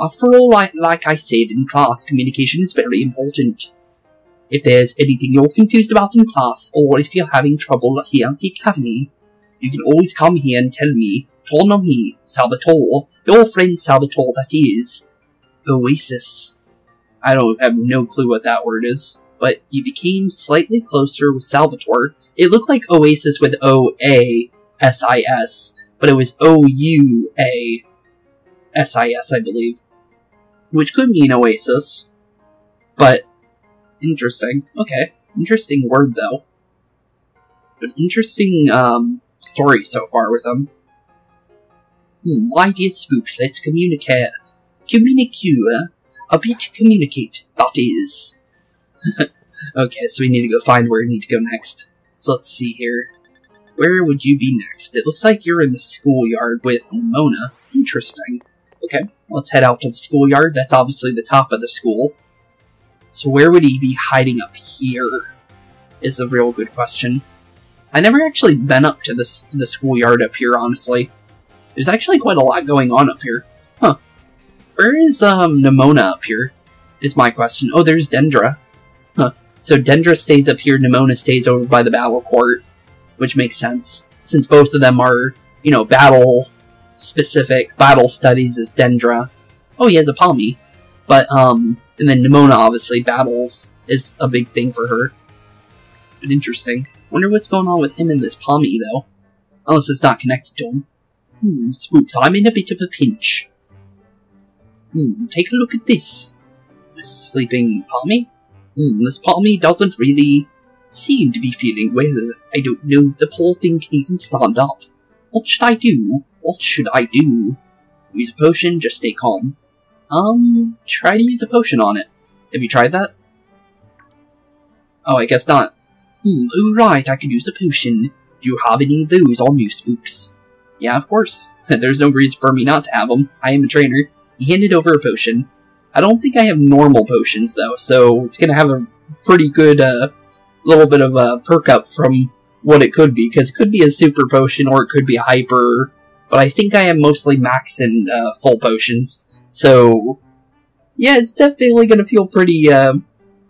After all, like I said in class, communication is very important. If there's anything you're confused about in class, or if you're having trouble here at the academy, you can always come here and tell me. Turn on me, Salvatore. Your friend Salvatore, that is. Oasis. I have no clue what that word is, but you became slightly closer with Salvatore. It looked like Oasis with O-A-S-I-S, but it was O-U-A-S-I-S, I believe. Which could mean Oasis, but interesting. Okay, interesting word, though. But interesting, story so far with them. My dear Spooks, let's communicate. Communicate, that is. Okay, so we need to go find where we need to go next. So let's see here. Where would you be next? It looks like you're in the schoolyard with Nemona. Interesting. Okay, let's head out to the schoolyard. That's obviously the top of the school. So where would he be hiding up here? Is the real good question. I never actually been up to the schoolyard up here, honestly. There's actually quite a lot going on up here. Huh. Where is, Nemona up here? Is my question. Oh, there's Dendra. Huh. So Dendra stays up here, Nemona stays over by the battle court. Which makes sense. Since both of them are, battle-specific. Battle studies is Dendra. Oh, he has a Palmy. But, and then Nemona, obviously, battles is a big thing for her. But interesting. Wonder what's going on with him and this Palmy, though. Unless it's not connected to him. Spooks, I'm in a bit of a pinch. Take a look at this. A sleeping Palmy? This Palmy doesn't really seem to be feeling well. I don't know if the poor thing can even stand up. What should I do? What should I do? Use a potion, just stay calm. Try to use a potion on it. Have you tried that? Oh, I guess not. Oh right, I could use a potion. Do you have any of those on you, Spooks? Yeah, of course. There's no reason for me not to have them. I am a trainer. He handed over a potion. I don't think I have normal potions, though, so it's gonna have a pretty good, little bit of a perk up from what it could be, because it could be a super potion, or it could be a hyper, but I think I have mostly max and, full potions, so, yeah, it's definitely gonna feel pretty,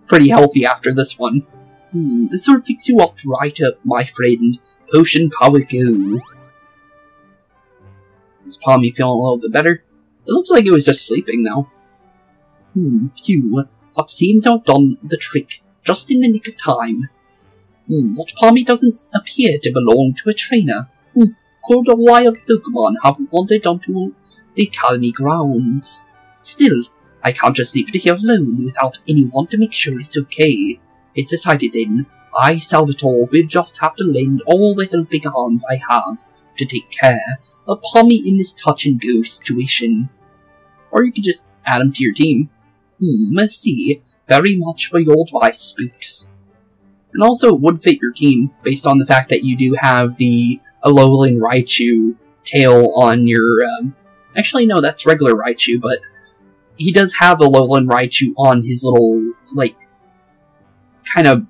pretty healthy after this one. This will fix you up right up, my friend. Potion power go. Is Palmy feeling a little bit better? It looks like it was just sleeping, though. Phew. That seems to have done the trick, just in the nick of time. But Palmy doesn't appear to belong to a trainer. Could a wild Pokemon have wandered onto the Academy grounds? Still, I can't just leave it here alone without anyone to make sure it's okay. It's decided then. I, Salvatore, will just have to lend all the helping hands I have to take care of Palmy in this touch-and-go situation. Or you could just add him to your team. Merci very much for your advice, Spooks. And also, it would fit your team, based on the fact that you do have the Alolan Raichu tail on your, actually, no, that's regular Raichu, but he does have Alolan Raichu on his little, like, kind of,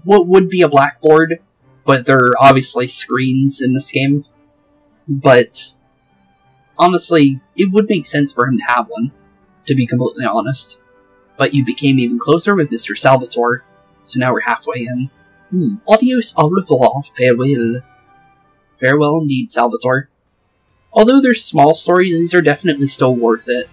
what would be a blackboard, but there are obviously screens in this game. But, honestly, it would make sense for him to have one, to be completely honest. But you became even closer with Mr. Salvatore, so now we're halfway in. Adios, au revoir, farewell. Farewell indeed, Salvatore. Although they're small stories, these are definitely still worth it.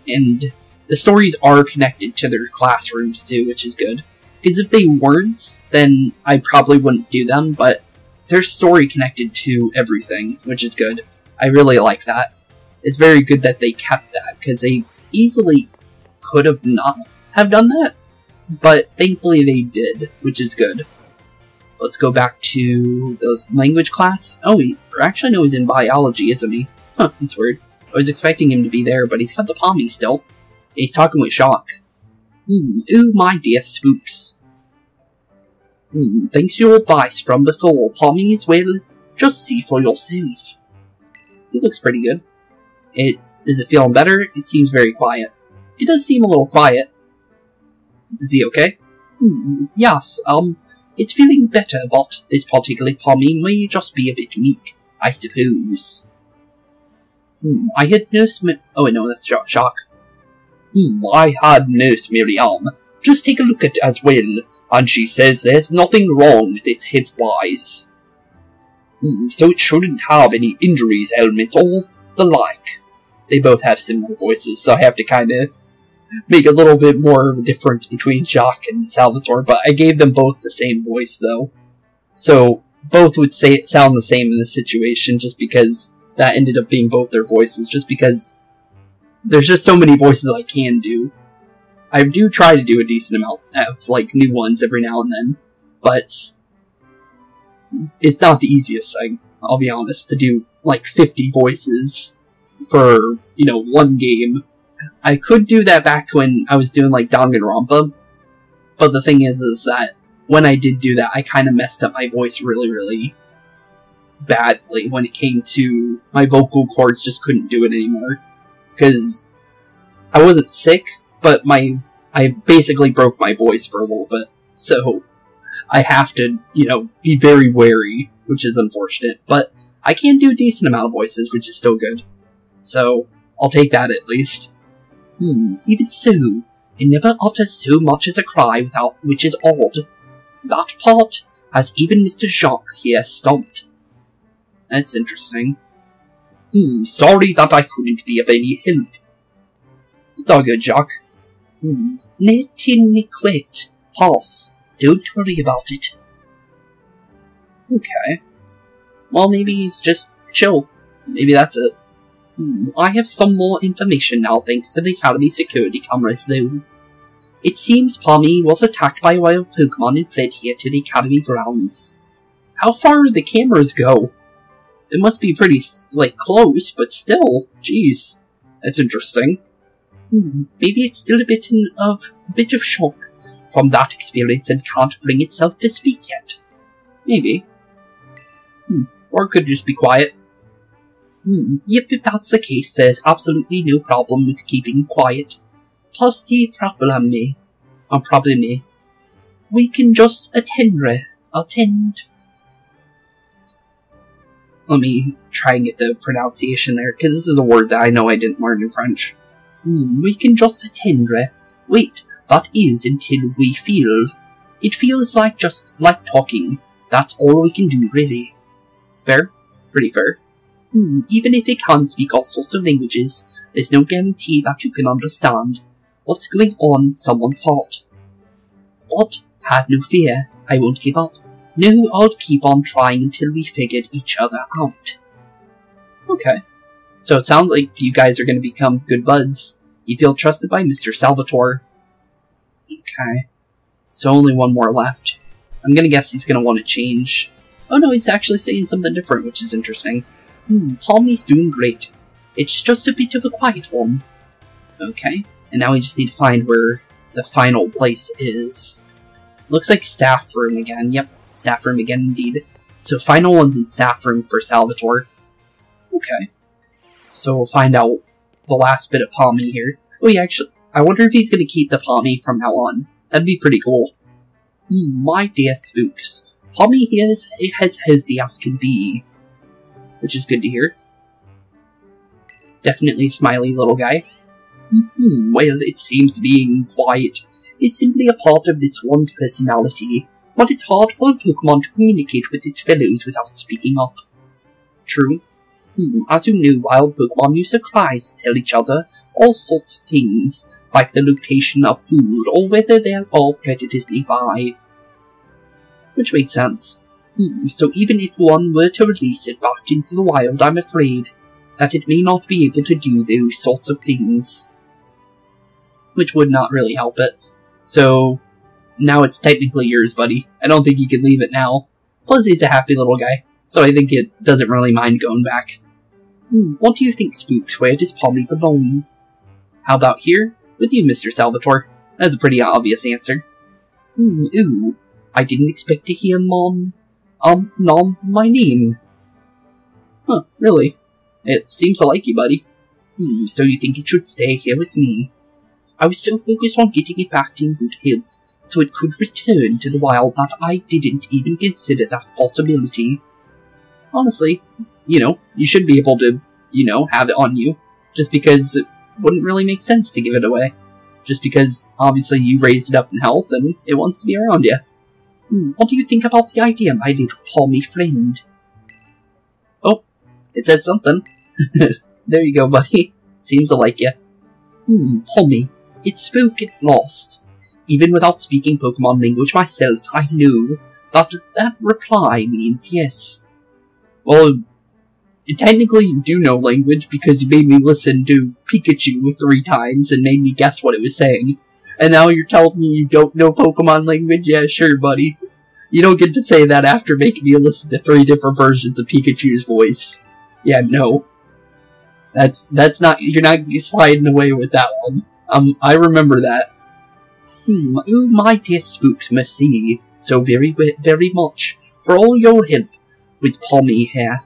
And the stories are connected to their classrooms too, which is good. Because if they weren't, then I probably wouldn't do them, but there's story connected to everything, which is good. I really like that. It's very good that they kept that, because they easily could have not have done that, but thankfully they did, which is good. Let's go back to the language class. Oh, actually no, he's in biology, isn't he? Huh, that's weird. I was expecting him to be there, but he's got the Palmy still. He's talking with Shock. Ooh, my dear Spooks. Thanks to your advice from before, Palmies, well, just see for yourself. He looks pretty good. Is it feeling better? It seems very quiet. It does seem a little quiet. Is he okay? Yes, it's feeling better, but this particular Palmy may just be a bit meek, I suppose. I had Nurse oh wait, no, that's Shock. I had Nurse Miriam just take a look at it as well, and she says there's nothing wrong with its head-wise. So it shouldn't have any injuries, helmets, or the like. They both have similar voices, so I have to kind of make a little bit more of a difference between Shock and Salvatore, but I gave them both the same voice, though. So both would sound the same in this situation, just because that ended up being both their voices, just because there's just so many voices I can do. I do try to do a decent amount of, like, new ones every now and then, but it's not the easiest thing, I'll be honest, to do, like, 50 voices for, you know, one game. I could do that back when I was doing, like, Danganronpa, but the thing is that when I did do that, I kind of messed up my voice really, really badly when it came to my vocal cords just couldn't do it anymore. Because I wasn't sick, but I basically broke my voice for a little bit, so I have to, you know, be very wary, which is unfortunate, but I can do a decent amount of voices, which is still good. So, I'll take that at least. Even so, I never utter so much as a cry which is odd. That part has even Mr. Jacques here stumped. That's interesting. Sorry that I couldn't be of any help. It's all good, Jacques. Netin quit. Pass. Don't worry about it. Okay. Well, maybe he's just chill. Maybe that's it. I have some more information now thanks to the Academy security cameras, though. It seems Palmy was attacked by a wild Pokemon and fled here to the Academy grounds. How far do the cameras go? It must be pretty, like, close, but still, jeez. That's interesting. Maybe it's still a bit of shock from that experience and can't bring itself to speak yet. Maybe. Or it could just be quiet. Yep, if that's the case, there's absolutely no problem with keeping quiet. Pas de problème. We can just attend. Let me try and get the pronunciation there, because this is a word that I know I didn't learn in French. We can just attendre. Wait, that is until we feel. It feels like just like talking. That's all we can do, really. Fair? Pretty fair. Even if you can speak all sorts of languages, there's no guarantee that you can understand what's going on in someone's heart. But have no fear, I won't give up. No, I'll keep on trying until we figured each other out. Okay. So it sounds like you guys are going to become good buds. You feel trusted by Mr. Salvatore. Okay. So only one more left. I'm going to guess he's going to want to change. Oh no, he's actually saying something different, which is interesting. Palmy's doing great. It's just a bit of a quiet one. Okay, and now we just need to find where the final place is. Looks like staff room again. Yep, staff room again indeed. So final one's in staff room for Salvatore. Okay. So we'll find out the last bit of Palmy here. Oh yeah, actually, I wonder if he's going to keep the Palmy from now on. That'd be pretty cool. My dear Spooks. Palmy here is as healthy as can be. Which is good to hear. Definitely a smiley little guy. Well, it seems being quiet is simply a part of this one's personality, but it's hard for a Pokemon to communicate with its fellows without speaking up. True. As you know, wild Pokemon use their cries to tell each other all sorts of things, like the location of food or whether there are predators nearby. Which makes sense. So even if one were to release it back into the wild, I'm afraid that it may not be able to do those sorts of things. Which would not really help it. So, now it's technically yours, buddy. I don't think you can leave it now. Plus, he's a happy little guy, so I think it doesn't really mind going back. What do you think, Spooks? Where does Palmy belong? How about here? With you, Mr. Salvatore. That's a pretty obvious answer. Ooh. I didn't expect to hear my name. Huh, really? It seems to like you, buddy. So you think it should stay here with me? I was so focused on getting it back in good health, so it could return to the wild that I didn't even consider that possibility. Honestly, you should be able to, have it on you, just because it wouldn't really make sense to give it away. Just because, obviously, you raised it up in health and it wants to be around you. What do you think about the idea, my little Palmy friend? Oh, it said something. There you go, buddy. Seems to like you. Palmy, it spoke at last. Even without speaking Pokemon language myself, I knew that reply means yes. Well, technically you do know language because you made me listen to Pikachu 3 times and made me guess what it was saying. And now you're telling me you don't know Pokemon language? Yeah, sure, buddy. You don't get to say that after making me listen to 3 different versions of Pikachu's voice. Yeah, no. That's not, you're not sliding away with that one. I remember that. Oh, my dear Spooks, merci so very, very much for all your help with Palmy here.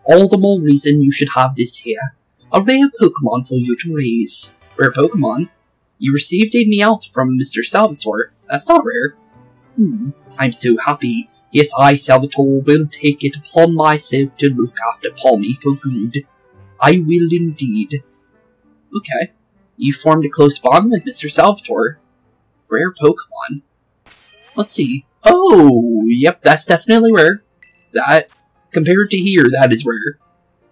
All the more reason you should have this here. A rare Pokemon for you to raise. Rare Pokemon? You received a Meowth from Mr. Salvatore. That's not rare. I'm so happy. Yes, I, Salvatore, will take it upon myself to look after Palmy for good. I will indeed. Okay. You formed a close bond with Mr. Salvatore. Rare Pokemon. Let's see. Oh, yep, that's definitely rare. That, compared to here, that is rare.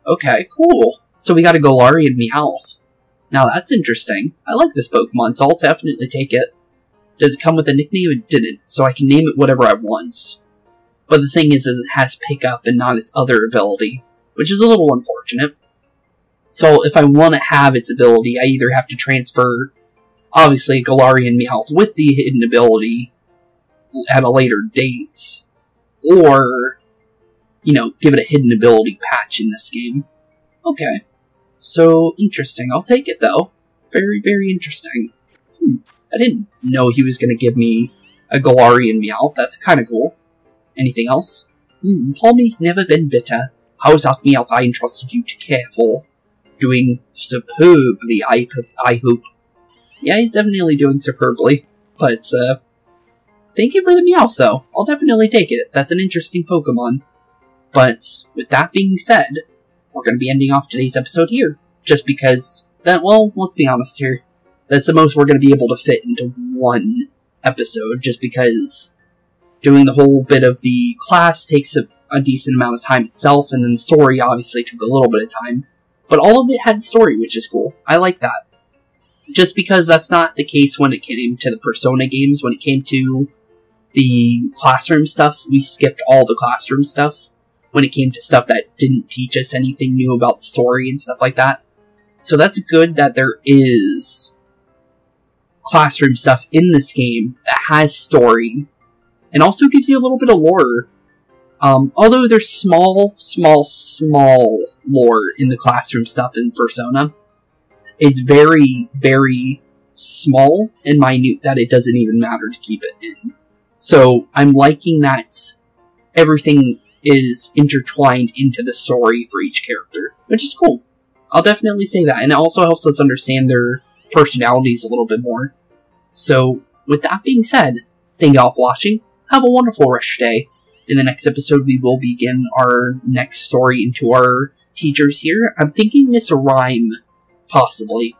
Okay, cool. So we got a Galarian Meowth. Now that's interesting. I like this Pokemon, so I'll definitely take it. Does it come with a nickname? It didn't, so I can name it whatever I want. But the thing is that it has Pick-Up and not its other ability, which is a little unfortunate. So if I want to have its ability, I either have to transfer, obviously, Galarian Meowth with the hidden ability at a later date, or, give it a hidden ability patch in this game. Okay. So, interesting. I'll take it, though. Very, very interesting. I didn't know he was going to give me a Galarian Meowth. That's kind of cool. Anything else? Palmy's never been bitter. How's that Meowth I entrusted you to care for? Doing superbly, I hope. Yeah, he's definitely doing superbly. But, thank you for the Meowth, though. I'll definitely take it. That's an interesting Pokemon. But, with that being said, we're going to be ending off today's episode here. Just because, well, let's be honest here. That's the most we're going to be able to fit into one episode, just because doing the whole bit of the class takes a decent amount of time itself, and then the story obviously took a little bit of time. But all of it had story, which is cool. I like that. Just because that's not the case when it came to the Persona games. When it came to the classroom stuff, we skipped all the classroom stuff. When it came to stuff that didn't teach us anything new about the story and stuff like that. So that's good that there is classroom stuff in this game that has story. And also gives you a little bit of lore. Although there's small lore in the classroom stuff in Persona. it's very, very small and minute that it doesn't even matter to keep it in. So I'm liking that everything is intertwined into the story for each character, which is cool. I'll definitely say that, and it also helps us understand their personalities a little bit more. So, with that being said, thank you all for watching. Have a wonderful rest of your day. In the next episode, we will begin our next story into our teachers here. I'm thinking Miss Rhyme, possibly.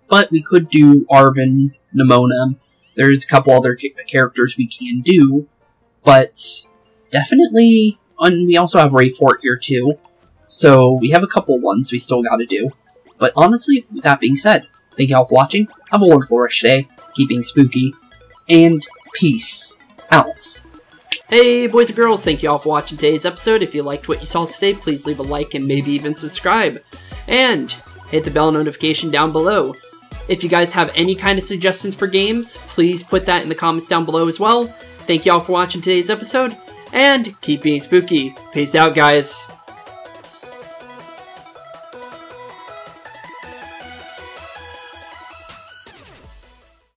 But we could do Arven, Nemona. There's a couple other characters we can do, but definitely, and we also have Rayfort here too. So we have a couple ones we still gotta do. But honestly, with that being said, thank you all for watching. Have a wonderful rest of the day. Keep being spooky. And peace out. Hey boys and girls, thank you all for watching today's episode. If you liked what you saw today, please leave a like and maybe even subscribe. And hit the bell notification down below. If you guys have any kind of suggestions for games, please put that in the comments down below as well. Thank you all for watching today's episode, and keep being spooky. Peace out, guys.